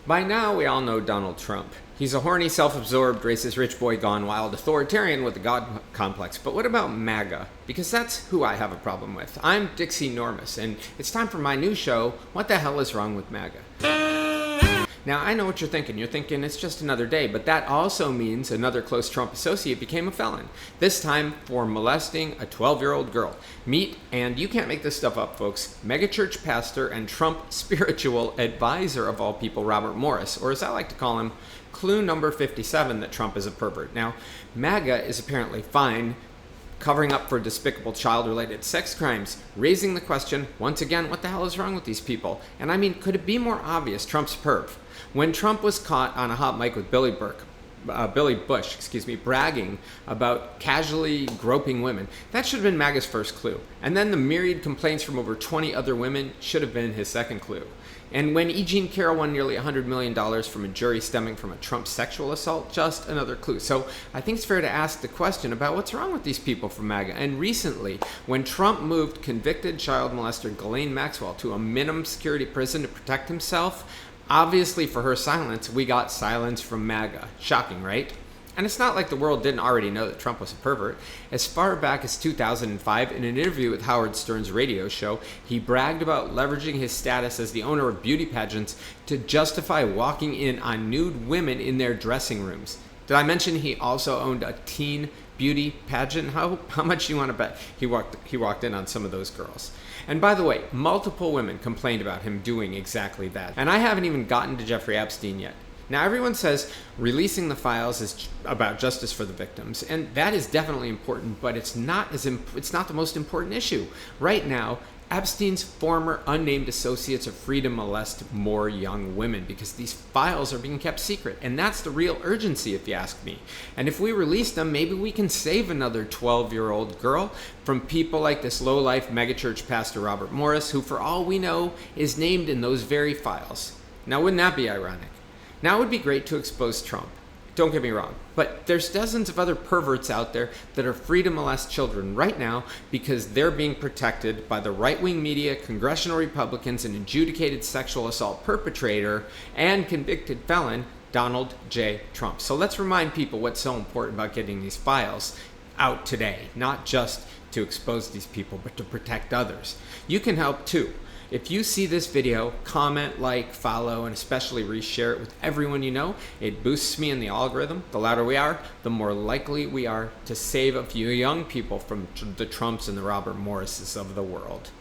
By now, we all know Donald Trump. He's a horny, self-absorbed, racist, rich boy gone wild, authoritarian with a god complex. But what about MAGA? Because that's who I have a problem with. I'm Dixie Normous, and it's time for my new show, What the Hell is Wrong with MAGA? Now, I know what you're thinking. You're thinking it's just another day, but that also means another close Trump associate became a felon. This time for molesting a 12-year-old girl. Meet, and you can't make this stuff up, folks, megachurch pastor and Trump spiritual advisor of all people, Robert Morris, or as I like to call him, clue number 57 that Trump is a pervert. Now, MAGA is apparently fine covering up for despicable child-related sex crimes, raising the question, once again, what the hell is wrong with these people? And I mean, could it be more obvious Trump's perv? When Trump was caught on a hot mic with Billy Bush, bragging about casually groping women, that should have been MAGA's first clue. And then the myriad complaints from over 20 other women should have been his second clue. And when E. Jean Carroll won nearly $100 million from a jury stemming from a Trump sexual assault, just another clue. So I think it's fair to ask the question about what's wrong with these people from MAGA. And recently, when Trump moved convicted child molester Ghislaine Maxwell to a minimum security prison to protect himself, obviously for her silence, we got silence from MAGA. Shocking, right? And it's not like the world didn't already know that Trump was a pervert. As far back as 2005, in an interview with Howard Stern's radio show, he bragged about leveraging his status as the owner of beauty pageants to justify walking in on nude women in their dressing rooms. Did I mention he also owned a teen beauty pageant? How much do you want to bet he walked in on some of those girls? And by the way, multiple women complained about him doing exactly that. And I haven't even gotten to Jeffrey Epstein yet. Now, everyone says releasing the files is about justice for the victims, and that is definitely important, but it's not the most important issue. Right now, Epstein's former unnamed associates are free to molest more young women because these files are being kept secret, and that's the real urgency, if you ask me. And if we release them, maybe we can save another 12-year-old girl from people like this low-life megachurch pastor Robert Morris, who, for all we know, is named in those very files. Now, wouldn't that be ironic? Now, it would be great to expose Trump. Don't get me wrong, but there's dozens of other perverts out there that are free to molest children right now because they're being protected by the right-wing media, congressional Republicans, and adjudicated sexual assault perpetrator and convicted felon Donald J. Trump. So let's remind people what's so important about getting these files out today, not just to expose these people, but to protect others. You can help too. If you see this video, comment, like, follow, and especially reshare it with everyone you know. It boosts me in the algorithm. The louder we are, the more likely we are to save a few young people from the Trumps and the Robert Morrises of the world.